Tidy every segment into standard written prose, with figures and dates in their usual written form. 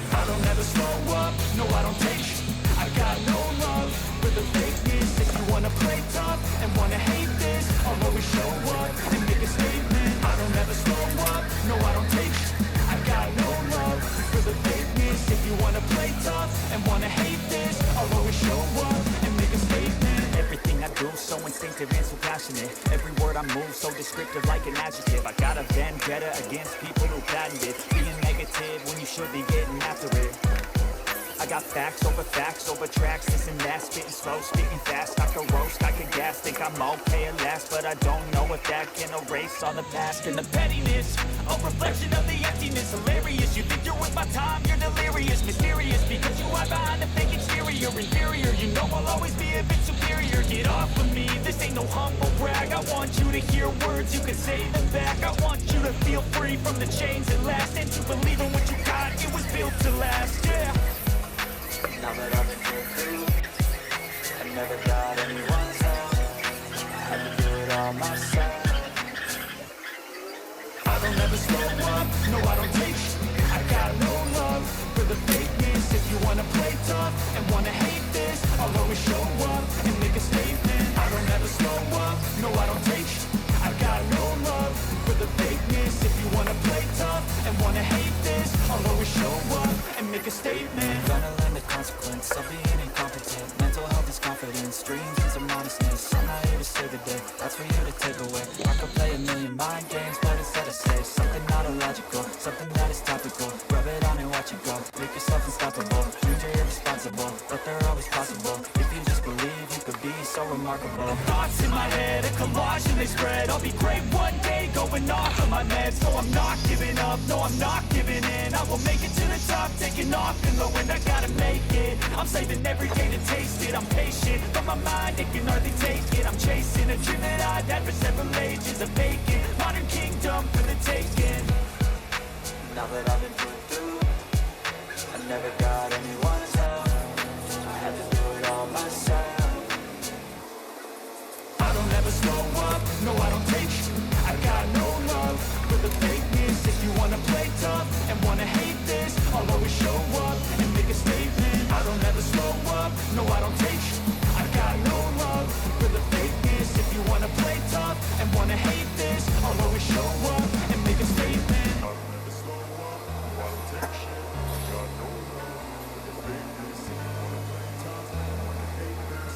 I don't ever slow up, no I don't take sh**. I got no love for the fakeness. If you wanna play tough and wanna hate this, I'll always show up and make a statement. I don't ever slow up, no I don't take sh**. I got no love for the fakeness. If you wanna play tough and wanna hate this, I'll always show up and make a statement. Everything I do so instinctive and so passionate. Every word I move so descriptive like an adjective. I got a vendetta against people who patent it. Being negative when you should be getting after it. I got facts over tracks, this and that. Spitting slow, speaking fast, I can roast, I can gas. Think I'm okay at last, but I don't know if that can erase all the past. And the pettiness, a reflection of the emptiness. Hilarious, you think you're worth my time, you're delirious. Mysterious, because you hide behind a fake exterior. Inferior, you know I'll always be a bit superior. Get off of me, this ain't no humble brag. I want you to hear words, you can say them back. I want you to feel free from the chains at last, and to believe in what you got, it was built to last, yeah. Now that I've been through, I never got anyone's help. I had to do it all myself. I don't ever slow up, no I don't take sh**. I got no love for the fakeness. If you wanna play tough and wanna hate this, I'll always show up and make a statement. I don't ever slow up, no I don't take sh**. I got no love for the fakeness. If you wanna play tough and wanna hate this, I'll always show up and make a statement. Gonna learn the consequence of being incompetent. Mental health is confidence, dreams and some honestness. I'm not here to save the day, that's for you to take away. I could play a million mind games, but instead I say something not illogical, something that is topical. Rub it on and watch it go, make yourself unstoppable. Dreams are irresponsible, but they're always possible. If you just believe, you could be so remarkable. Thoughts in my head, a collage and they spread. I'll be great one day, going off of my meds. So I'm not giving up, no I'm not giving in. I will make it to the top, taking off in the wind. I gotta make it, I'm saving every day to taste it. I'm patient, but my mind, it can hardly take it. I'm chasing a dream that I've had for several ages. A vacant, modern kingdom for the taking. Now that I've been put through, I never got anyone's help. I had to do it all myself. I don't ever slow up, no I don't take sh**. I got no love for the fakeness. If you wanna play tough and wanna hate this, I'll always show up and make a statement. I don't ever slow up, no I don't take sh**. I got no love for the fakeness. If you wanna play tough and wanna hate this, I'll always show up and make a statement. I don't ever slow up, no I don't take sh**. I got no love for the fakeness. If you wanna play tough and wanna hate this, I'll always show up.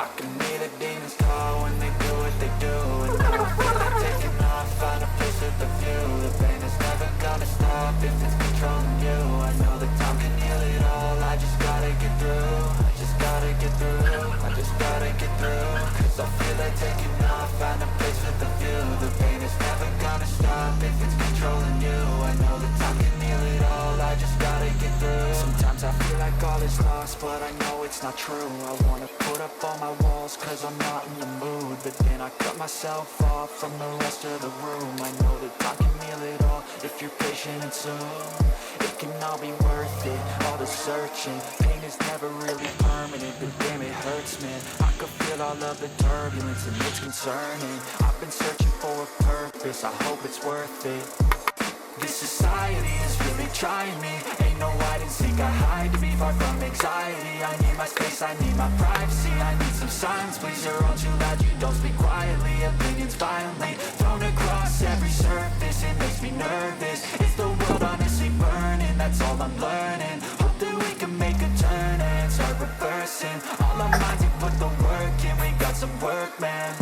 I can hear the demons call when they do what they do. And now I feel like taking off, find a place with a view. The pain is never gonna stop if it's controlling you. I know that time can heal it all, I just gotta get through. I just gotta get through, I just gotta get through. Cause I feel like taking off, find a place with a view. The pain is never gonna stop if it's controlling you. I know that time can heal it all, I just gotta get through. Sometimes I feel like all is lost, but I know it's not true. I wanna put up all my walls cause I'm not in the mood. But then I cut myself off from the rest of the room. I know that I can heal it all if you're patient and soon. It can all be worth it, all the searching. Pain is never really permanent, but damn it hurts, man. I could feel all of the turbulence and it's concerning. I've been searching for a purpose, I hope it's worth it. This society is really trying me. Ain't no hide and seek, I hide to be far from anxiety. I need my space, I need my privacy. I need some silence, please, you're all too loud. You don't speak quietly, opinions violently thrown across every surface. It makes me nervous, is the world honestly burning? That's all I'm learning, hope that we can make a turn. our minds and put the work in. We got some work, man.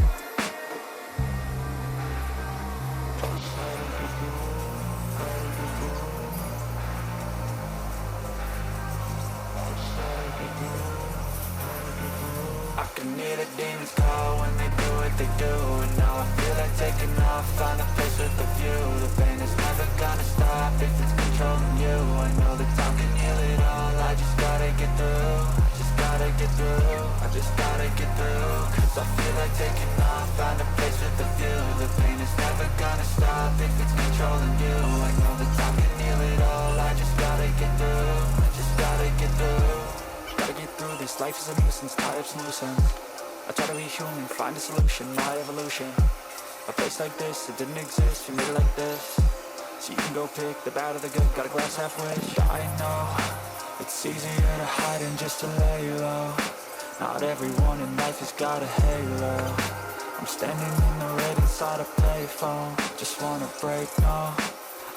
I can hear the demons call when they do what they do. And now I feel like taking off, find a place with a view. The pain is never gonna stop if it's controlling you. I know that time can heal it all, I just gotta get through. Just gotta get through, I just gotta get through. Cause I feel like taking off, find a place with a view. The pain is never gonna stop if it's controlling you. I know that time can heal it all, I just gotta get through. I just gotta get through. Gotta get through this, life is a nuisance, tired of loose ends. I try to be human, find a solution, my evolution. A place like this, it didn't exist, we made it like this. So you can go pick the bad or the good, got a glass halfway. I know, it's easier to hide than just to lay low. Not everyone in life has got a halo. I'm standing in the red inside a payphone. Just wanna break, no,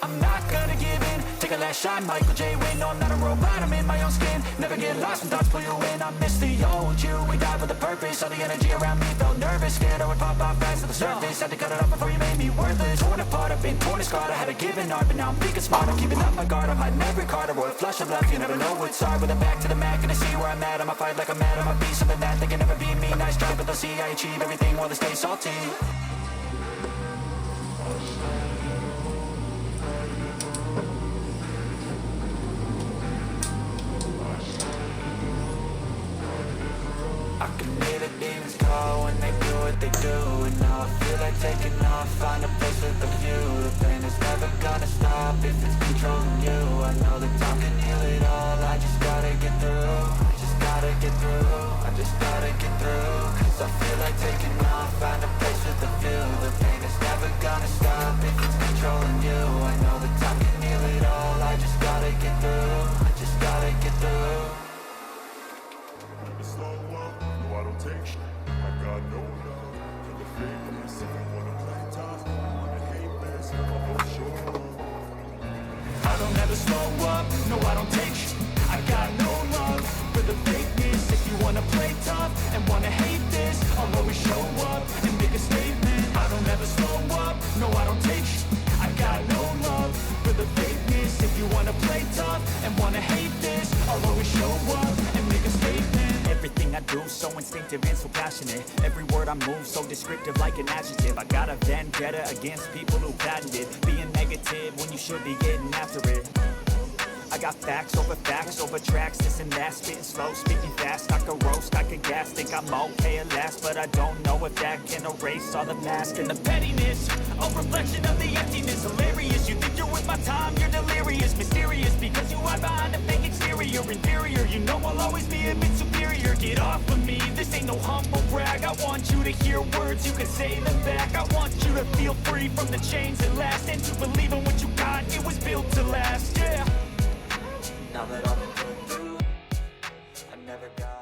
I'm not gonna give in. Take a last shot, 𝙂𝙬𝙬𝙖𝙬𝙬𝙣. No, I'm not a robot, I'm in my own skin. Never get lost when thoughts pull you in. I miss the old you, we died with a purpose. All the energy around me felt nervous, scared I would pop off fast to the surface. Had to cut it off before you made me worthless. Torn apart, I've been torn and scarred. I had a given art, but now I'm thinking smart. I'm keeping up my guard, I'm hiding every card. I wore a flush of left, you never know what's hard. With a back to the mat, gonna see where I'm at. I'ma fight like I'm mad, I'ma be something that they can never be me. Nice try, but they'll see I achieve everything while they stay salty. I can hear the demons call when they do what they do. And now I feel like taking off, find a place with a view. The pain is never gonna stop if it's controlling you. I know that time can heal it all, I just gotta get through. I just gotta get through, I just gotta get through. Cause I feel like taking off, find a place with a view. The pain is never gonna stop if it's controlling you. I know that time can heal it all, I just gotta get through. I just gotta get through. Slow up, no I don't take shit. I got no love for the fakeness. If you wanna play tough, you wanna hate this, I won't show up. I don't ever slow up, no I don't take shit. I got no love for the fakeness. If you wanna play tough and wanna hate this, I'll always show up and make a statement. I don't ever slow up, no I don't take shit. I got no love for the fakeness. If you wanna play tough and wanna hate this, I'll always show up and make a statement. Everything I do so instinctive and so passionate. Every word I move so descriptive like an adjective. I got a vendetta against people who patented being negative when you should be getting after it. I got facts over tracks, this and that. Spitting slow, speaking fast. I could roast, I could gas. Think I'm okay at last, but I don't know if that can erase all the mask and the pettiness. A reflection of the emptiness. Hilarious, you think you're with my time, you're delirious. Mysterious, because you hide behind a fake exterior. Inferior, you know I'll always be a bit superior. Get off of me, this ain't no humble brag. I want you to hear words, you can say them back. I want you to feel free from the chains that last, and to believe in what you got, it was built to last, yeah. Now that I've been put through, I never got